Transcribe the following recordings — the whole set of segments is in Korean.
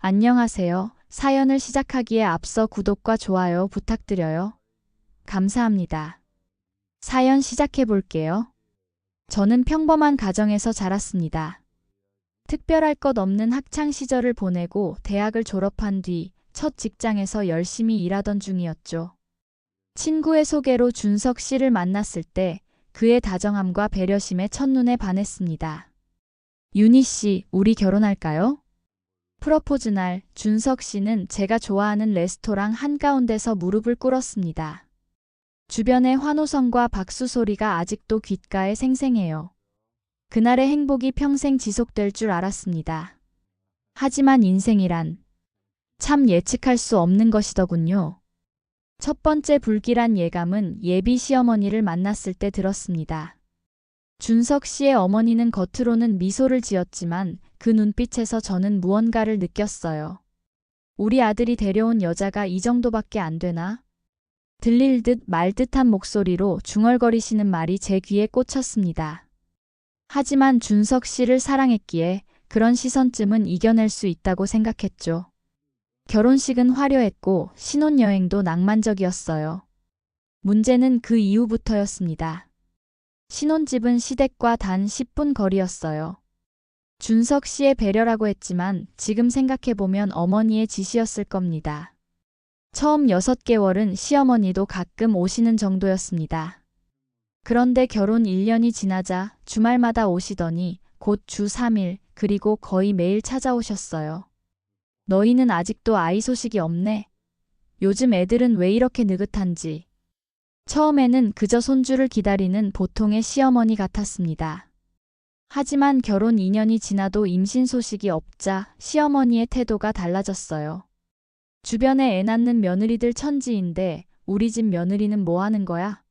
안녕하세요. 사연을 시작하기에 앞서 구독과 좋아요 부탁드려요. 감사합니다. 사연 시작해 볼게요. 저는 평범한 가정에서 자랐습니다. 특별할 것 없는 학창 시절을 보내고 대학을 졸업한 뒤 첫 직장에서 열심히 일하던 중이었죠. 친구의 소개로 준석 씨를 만났을 때 그의 다정함과 배려심에 첫눈에 반했습니다. 윤희 씨, 우리 결혼할까요? 프러포즈 날 준석 씨는 제가 좋아하는 레스토랑 한가운데서 무릎을 꿇었습니다. 주변의 환호성과 박수 소리가 아직도 귓가에 생생해요. 그날의 행복이 평생 지속될 줄 알았습니다. 하지만 인생이란 참 예측할 수 없는 것이더군요. 첫 번째 불길한 예감은 예비 시어머니를 만났을 때 들었습니다. 준석 씨의 어머니는 겉으로는 미소를 지었지만 그 눈빛에서 저는 무언가를 느꼈어요. 우리 아들이 데려온 여자가 이 정도밖에 안 되나? 들릴 듯 말 듯한 목소리로 중얼거리시는 말이 제 귀에 꽂혔습니다. 하지만 준석 씨를 사랑했기에 그런 시선쯤은 이겨낼 수 있다고 생각했죠. 결혼식은 화려했고 신혼여행도 낭만적이었어요. 문제는 그 이후부터였습니다. 신혼집은 시댁과 단 10분 거리였어요. 준석 씨의 배려라고 했지만 지금 생각해보면 어머니의 지시였을 겁니다. 처음 6개월은 시어머니도 가끔 오시는 정도였습니다. 그런데 결혼 1년이 지나자 주말마다 오시더니 곧 주 3일 그리고 거의 매일 찾아오셨어요. 너희는 아직도 아이 소식이 없네. 요즘 애들은 왜 이렇게 느긋한지. 처음에는 그저 손주를 기다리는 보통의 시어머니 같았습니다. 하지만 결혼 2년이 지나도 임신 소식이 없자 시어머니의 태도가 달라졌어요. 주변에 애 낳는 며느리들 천지인데 우리 집 며느리는 뭐 하는 거야?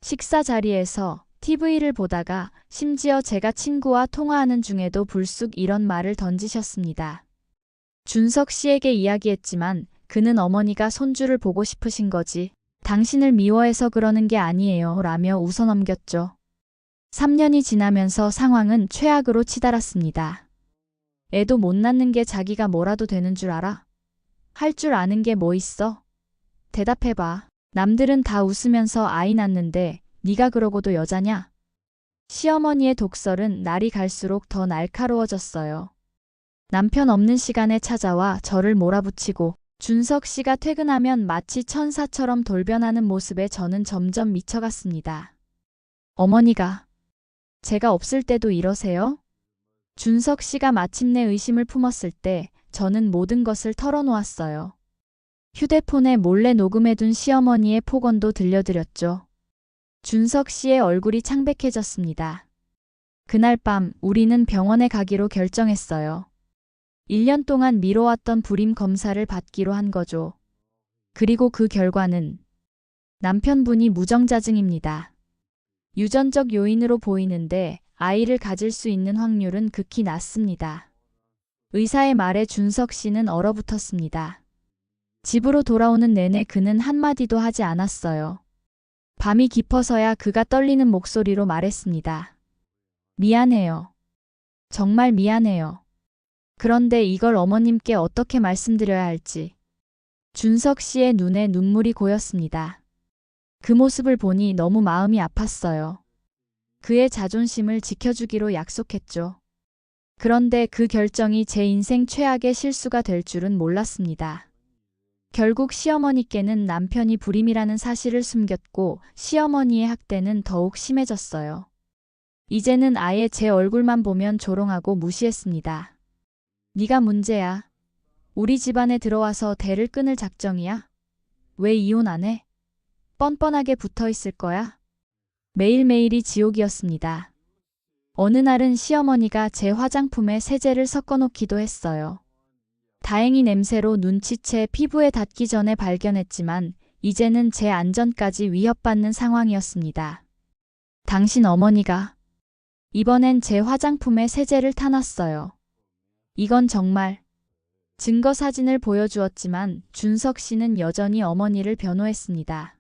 식사 자리에서 TV를 보다가 심지어 제가 친구와 통화하는 중에도 불쑥 이런 말을 던지셨습니다. 준석 씨에게 이야기했지만 그는 어머니가 손주를 보고 싶으신 거지. 당신을 미워해서 그러는 게 아니에요 라며 웃어넘겼죠. 3년이 지나면서 상황은 최악으로 치달았습니다. 애도 못 낳는 게 자기가 뭐라도 되는 줄 알아? 할 줄 아는 게 뭐 있어? 대답해봐. 남들은 다 웃으면서 아이 낳는데 네가 그러고도 여자냐? 시어머니의 독설은 날이 갈수록 더 날카로워졌어요. 남편 없는 시간에 찾아와 저를 몰아붙이고 준석 씨가 퇴근하면 마치 천사처럼 돌변하는 모습에 저는 점점 미쳐갔습니다. 어머니가 제가 없을 때도 이러세요? 준석 씨가 마침내 의심을 품었을 때 저는 모든 것을 털어놓았어요. 휴대폰에 몰래 녹음해둔 시어머니의 폭언도 들려드렸죠. 준석 씨의 얼굴이 창백해졌습니다. 그날 밤 우리는 병원에 가기로 결정했어요. 1년 동안 미뤄왔던 불임 검사를 받기로 한 거죠. 그리고 그 결과는 남편분이 무정자증입니다. 유전적 요인으로 보이는데 아이를 가질 수 있는 확률은 극히 낮습니다. 의사의 말에 준석 씨는 얼어붙었습니다. 집으로 돌아오는 내내 그는 한마디도 하지 않았어요. 밤이 깊어서야 그가 떨리는 목소리로 말했습니다. 미안해요. 정말 미안해요. 그런데 이걸 어머님께 어떻게 말씀드려야 할지. 준석 씨의 눈에 눈물이 고였습니다. 그 모습을 보니 너무 마음이 아팠어요. 그의 자존심을 지켜주기로 약속했죠. 그런데 그 결정이 제 인생 최악의 실수가 될 줄은 몰랐습니다. 결국 시어머니께는 남편이 불임이라는 사실을 숨겼고 시어머니의 학대는 더욱 심해졌어요. 이제는 아예 제 얼굴만 보면 조롱하고 무시했습니다. 네가 문제야. 우리 집안에 들어와서 대를 끊을 작정이야? 왜 이혼 안 해? 뻔뻔하게 붙어 있을 거야? 매일매일이 지옥이었습니다. 어느 날은 시어머니가 제 화장품에 세제를 섞어 놓기도 했어요. 다행히 냄새로 눈치채 피부에 닿기 전에 발견했지만 이제는 제 안전까지 위협받는 상황이었습니다. 당신 어머니가 이번엔 제 화장품에 세제를 타놨어요. 이건 정말. 증거 사진을 보여주었지만 준석 씨는 여전히 어머니를 변호했습니다.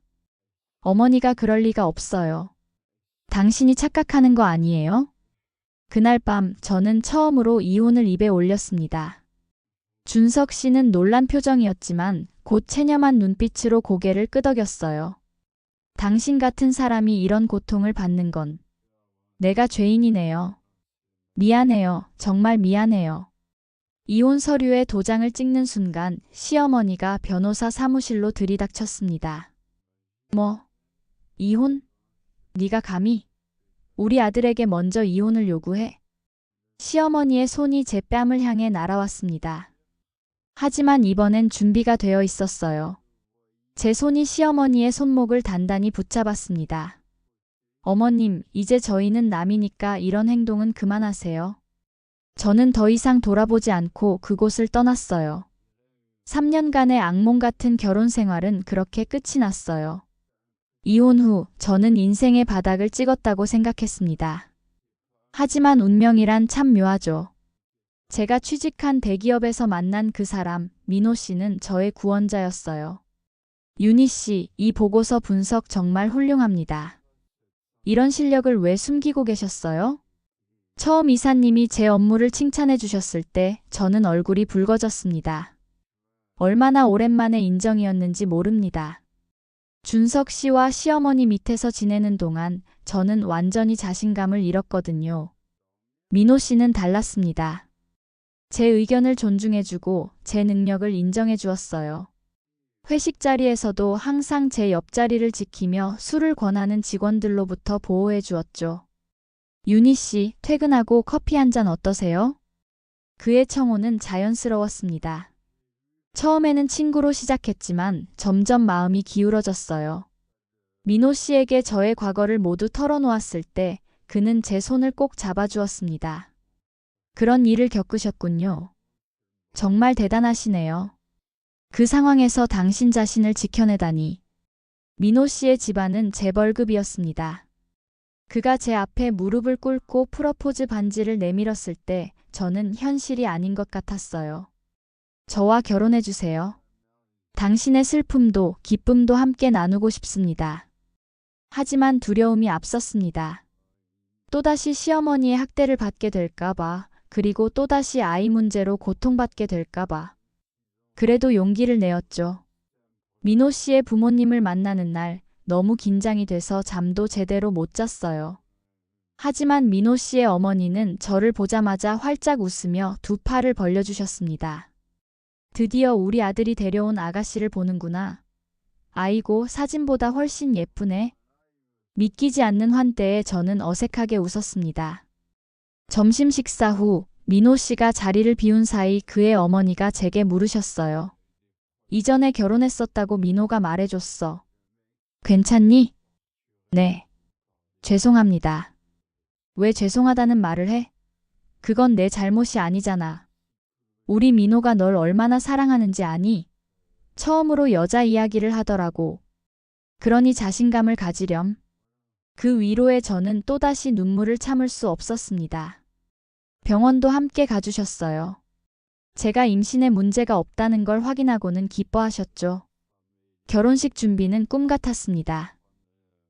어머니가 그럴 리가 없어요. 당신이 착각하는 거 아니에요? 그날 밤 저는 처음으로 이혼을 입에 올렸습니다. 준석 씨는 놀란 표정이었지만 곧 체념한 눈빛으로 고개를 끄덕였어요. 당신 같은 사람이 이런 고통을 받는 건 내가 죄인이네요. 미안해요. 정말 미안해요. 이혼 서류에 도장을 찍는 순간 시어머니가 변호사 사무실로 들이닥쳤습니다. 뭐? 이혼? 네가 감히? 우리 아들에게 먼저 이혼을 요구해? 시어머니의 손이 제 뺨을 향해 날아왔습니다. 하지만 이번엔 준비가 되어 있었어요. 제 손이 시어머니의 손목을 단단히 붙잡았습니다. 어머님, 이제 저희는 남이니까 이런 행동은 그만하세요. 저는 더 이상 돌아보지 않고 그곳을 떠났어요. 3년간의 악몽 같은 결혼 생활은 그렇게 끝이 났어요. 이혼 후 저는 인생의 바닥을 찍었다고 생각했습니다. 하지만 운명이란 참 묘하죠. 제가 취직한 대기업에서 만난 그 사람, 민호 씨는 저의 구원자였어요. 윤희 씨, 이 보고서 분석 정말 훌륭합니다. 이런 실력을 왜 숨기고 계셨어요? 처음 이사님이 제 업무를 칭찬해 주셨을 때 저는 얼굴이 붉어졌습니다. 얼마나 오랜만에 인정이었는지 모릅니다. 준석 씨와 시어머니 밑에서 지내는 동안 저는 완전히 자신감을 잃었거든요. 민호 씨는 달랐습니다. 제 의견을 존중해주고 제 능력을 인정해 주었어요. 회식 자리에서도 항상 제 옆자리를 지키며 술을 권하는 직원들로부터 보호해 주었죠. 윤희 씨, 퇴근하고 커피 한 잔 어떠세요? 그의 청혼은 자연스러웠습니다. 처음에는 친구로 시작했지만 점점 마음이 기울어졌어요. 민호 씨에게 저의 과거를 모두 털어놓았을 때 그는 제 손을 꼭 잡아주었습니다. 그런 일을 겪으셨군요. 정말 대단하시네요. 그 상황에서 당신 자신을 지켜내다니. 민호 씨의 집안은 재벌급이었습니다. 그가 제 앞에 무릎을 꿇고 프러포즈 반지를 내밀었을 때 저는 현실이 아닌 것 같았어요. 저와 결혼해 주세요. 당신의 슬픔도 기쁨도 함께 나누고 싶습니다. 하지만 두려움이 앞섰습니다. 또다시 시어머니의 학대를 받게 될까봐, 그리고 또다시 아이 문제로 고통받게 될까봐. 그래도 용기를 내었죠. 민호 씨의 부모님을 만나는 날 너무 긴장이 돼서 잠도 제대로 못 잤어요. 하지만 민호 씨의 어머니는 저를 보자마자 활짝 웃으며 두 팔을 벌려주셨습니다. 드디어 우리 아들이 데려온 아가씨를 보는구나. 아이고, 사진보다 훨씬 예쁘네. 믿기지 않는 환대에 저는 어색하게 웃었습니다. 점심 식사 후 민호 씨가 자리를 비운 사이 그의 어머니가 제게 물으셨어요. 이전에 결혼했었다고 민호가 말해줬어. 괜찮니? 네. 죄송합니다. 왜 죄송하다는 말을 해? 그건 내 잘못이 아니잖아. 우리 민호가 널 얼마나 사랑하는지 아니? 처음으로 여자 이야기를 하더라고. 그러니 자신감을 가지렴. 그 위로에 저는 또다시 눈물을 참을 수 없었습니다. 병원도 함께 가주셨어요. 제가 임신에 문제가 없다는 걸 확인하고는 기뻐하셨죠. 결혼식 준비는 꿈 같았습니다.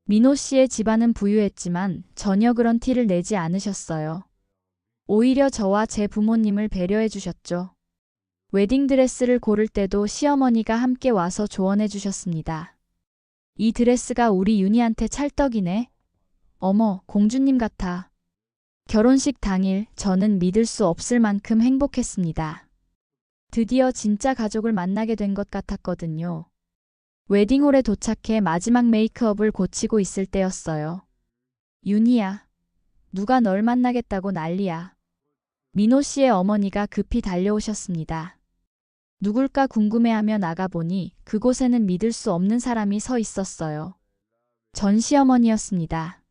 민호 씨의 집안은 부유했지만 전혀 그런 티를 내지 않으셨어요. 오히려 저와 제 부모님을 배려해 주셨죠. 웨딩드레스를 고를 때도 시어머니가 함께 와서 조언해 주셨습니다. 이 드레스가 우리 윤희한테 찰떡이네. 어머, 공주님 같아. 결혼식 당일 저는 믿을 수 없을 만큼 행복했습니다. 드디어 진짜 가족을 만나게 된 것 같았거든요. 웨딩홀에 도착해 마지막 메이크업을 고치고 있을 때였어요. 윤희야, 누가 널 만나겠다고 난리야. 민호 씨의 어머니가 급히 달려오셨습니다. 누굴까 궁금해하며 나가보니 그곳에는 믿을 수 없는 사람이 서 있었어요. 전 시어머니였습니다.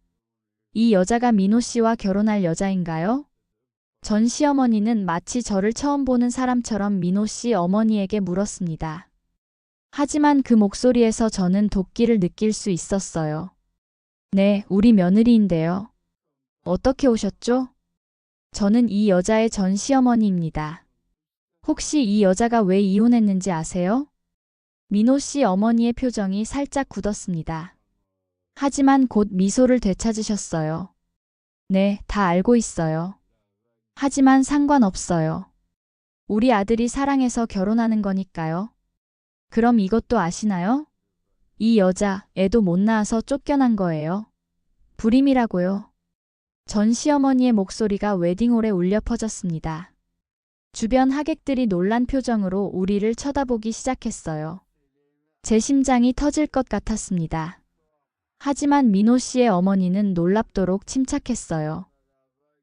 이 여자가 민호 씨와 결혼할 여자인가요? 전 시어머니는 마치 저를 처음 보는 사람처럼 민호 씨 어머니에게 물었습니다. 하지만 그 목소리에서 저는 도끼를 느낄 수 있었어요. 네, 우리 며느리인데요. 어떻게 오셨죠? 저는 이 여자의 전 시어머니입니다. 혹시 이 여자가 왜 이혼했는지 아세요? 민호 씨 어머니의 표정이 살짝 굳었습니다. 하지만 곧 미소를 되찾으셨어요. 네, 다 알고 있어요. 하지만 상관없어요. 우리 아들이 사랑해서 결혼하는 거니까요. 그럼 이것도 아시나요? 이 여자 애도 못 낳아서 쫓겨난 거예요. 불임이라고요. 전 시어머니의 목소리가 웨딩홀에 울려 퍼졌습니다. 주변 하객들이 놀란 표정으로 우리를 쳐다보기 시작했어요. 제 심장이 터질 것 같았습니다. 하지만 민호 씨의 어머니는 놀랍도록 침착했어요.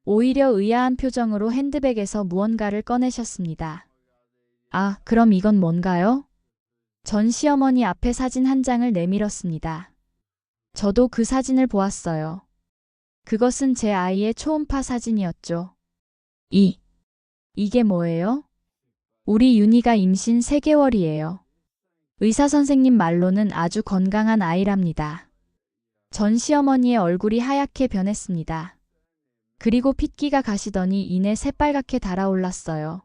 오히려 의아한 표정으로 핸드백에서 무언가를 꺼내셨습니다. 아, 그럼 이건 뭔가요? 전 시어머니 앞에 사진 한 장을 내밀었습니다. 저도 그 사진을 보았어요. 그것은 제 아이의 초음파 사진이었죠. 이게 뭐예요? 우리 윤희가 임신 3개월이에요. 의사 선생님 말로는 아주 건강한 아이랍니다. 전 시어머니의 얼굴이 하얗게 변했습니다. 그리고 핏기가 가시더니 이내 새빨갛게 달아올랐어요.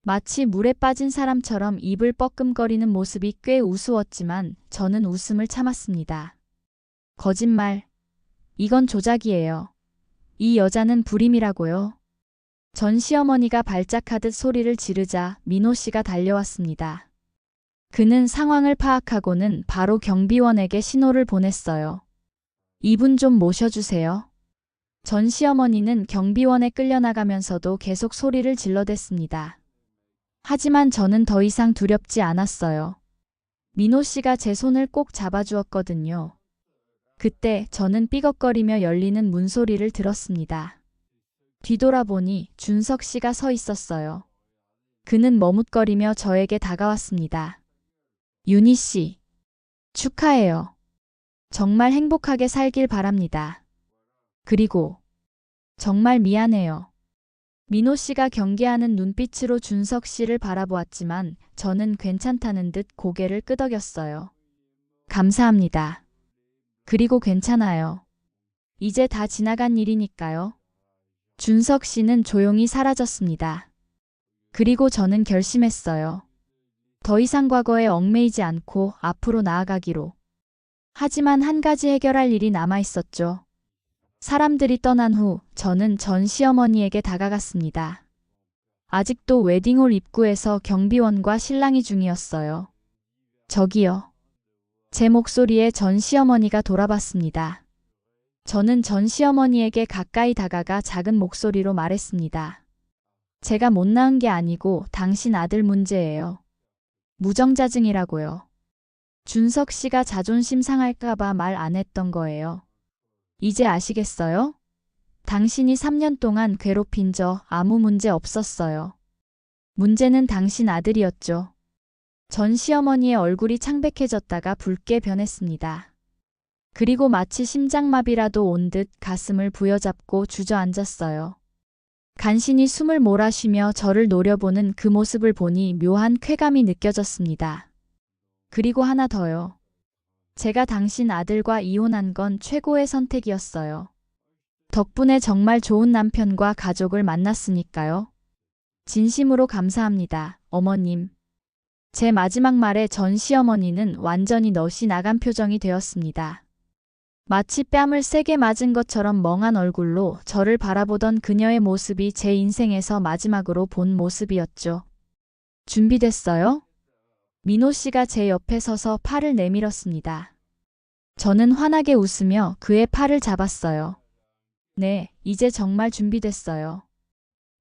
마치 물에 빠진 사람처럼 입을 뻐끔거리는 모습이 꽤 우스웠지만 저는 웃음을 참았습니다. 거짓말. 이건 조작이에요. 이 여자는 불임이라고요. 전 시어머니가 발작하듯 소리를 지르자 민호 씨가 달려왔습니다. 그는 상황을 파악하고는 바로 경비원에게 신호를 보냈어요. 이분 좀 모셔주세요. 전 시어머니는 경비원에 끌려나가면서도 계속 소리를 질러댔습니다. 하지만 저는 더 이상 두렵지 않았어요. 민호 씨가 제 손을 꼭 잡아주었거든요. 그때 저는 삐걱거리며 열리는 문소리를 들었습니다. 뒤돌아보니 준석 씨가 서 있었어요. 그는 머뭇거리며 저에게 다가왔습니다. 윤희 씨, 축하해요. 정말 행복하게 살길 바랍니다. 그리고 정말 미안해요. 민호 씨가 경계하는 눈빛으로 준석 씨를 바라보았지만 저는 괜찮다는 듯 고개를 끄덕였어요. 감사합니다. 그리고 괜찮아요. 이제 다 지나간 일이니까요. 준석 씨는 조용히 사라졌습니다. 그리고 저는 결심했어요. 더 이상 과거에 얽매이지 않고 앞으로 나아가기로. 하지만 한 가지 해결할 일이 남아 있었죠. 사람들이 떠난 후 저는 전 시어머니에게 다가갔습니다. 아직도 웨딩홀 입구에서 경비원과 신랑이 중이었어요. 저기요. 제 목소리에 전 시어머니가 돌아봤습니다. 저는 전 시어머니에게 가까이 다가가 작은 목소리로 말했습니다. 제가 못 낳은 게 아니고 당신 아들 문제예요. 무정자증이라고요. 준석 씨가 자존심 상할까봐 말 안 했던 거예요. 이제 아시겠어요? 당신이 3년 동안 괴롭힌 저 아무 문제 없었어요. 문제는 당신 아들이었죠. 전 시어머니의 얼굴이 창백해졌다가 붉게 변했습니다. 그리고 마치 심장마비라도 온 듯 가슴을 부여잡고 주저앉았어요. 간신히 숨을 몰아쉬며 저를 노려보는 그 모습을 보니 묘한 쾌감이 느껴졌습니다. 그리고 하나 더요. 제가 당신 아들과 이혼한 건 최고의 선택이었어요. 덕분에 정말 좋은 남편과 가족을 만났으니까요. 진심으로 감사합니다, 어머님. 제 마지막 말에 전 시어머니는 완전히 넋이 나간 표정이 되었습니다. 마치 뺨을 세게 맞은 것처럼 멍한 얼굴로 저를 바라보던 그녀의 모습이 제 인생에서 마지막으로 본 모습이었죠. 준비됐어요? 민호 씨가 제 옆에 서서 팔을 내밀었습니다. 저는 환하게 웃으며 그의 팔을 잡았어요. 네, 이제 정말 준비됐어요.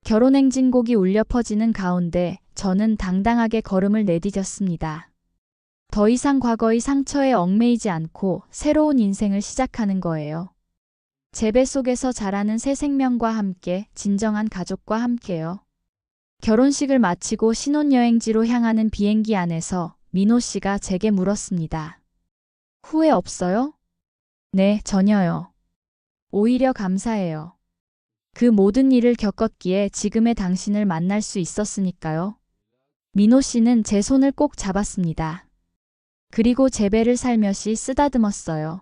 결혼행진곡이 울려 퍼지는 가운데 저는 당당하게 걸음을 내디뎠습니다. 더 이상 과거의 상처에 얽매이지 않고 새로운 인생을 시작하는 거예요. 제 뱃속에서 자라는 새 생명과 함께 진정한 가족과 함께요. 결혼식을 마치고 신혼여행지로 향하는 비행기 안에서 민호 씨가 제게 물었습니다. 후회 없어요? 네, 전혀요. 오히려 감사해요. 그 모든 일을 겪었기에 지금의 당신을 만날 수 있었으니까요. 민호 씨는 제 손을 꼭 잡았습니다. 그리고 제 배를 살며시 쓰다듬었어요.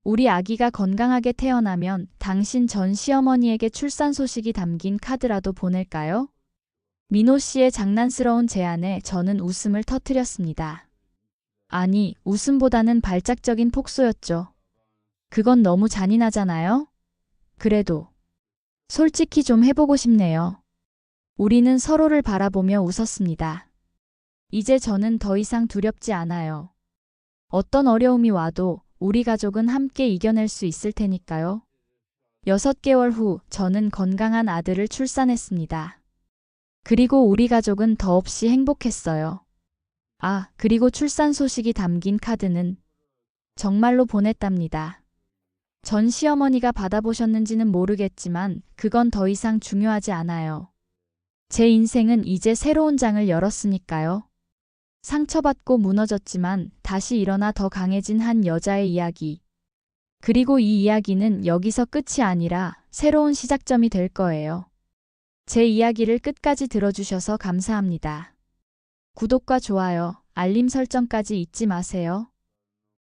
우리 아기가 건강하게 태어나면 당신 전 시어머니에게 출산 소식이 담긴 카드라도 보낼까요? 민호 씨의 장난스러운 제안에 저는 웃음을 터뜨렸습니다. 아니, 웃음보다는 발작적인 폭소였죠. 그건 너무 잔인하잖아요? 그래도 솔직히 좀 해보고 싶네요. 우리는 서로를 바라보며 웃었습니다. 이제 저는 더 이상 두렵지 않아요. 어떤 어려움이 와도 우리 가족은 함께 이겨낼 수 있을 테니까요. 6개월 후 저는 건강한 아들을 출산했습니다. 그리고 우리 가족은 더없이 행복했어요. 아, 그리고 출산 소식이 담긴 카드는 정말로 보냈답니다. 전 시어머니가 받아보셨는지는 모르겠지만 그건 더 이상 중요하지 않아요. 제 인생은 이제 새로운 장을 열었으니까요. 상처받고 무너졌지만 다시 일어나 더 강해진 한 여자의 이야기. 그리고 이 이야기는 여기서 끝이 아니라 새로운 시작점이 될 거예요. 제 이야기를 끝까지 들어주셔서 감사합니다. 구독과 좋아요, 알림 설정까지 잊지 마세요.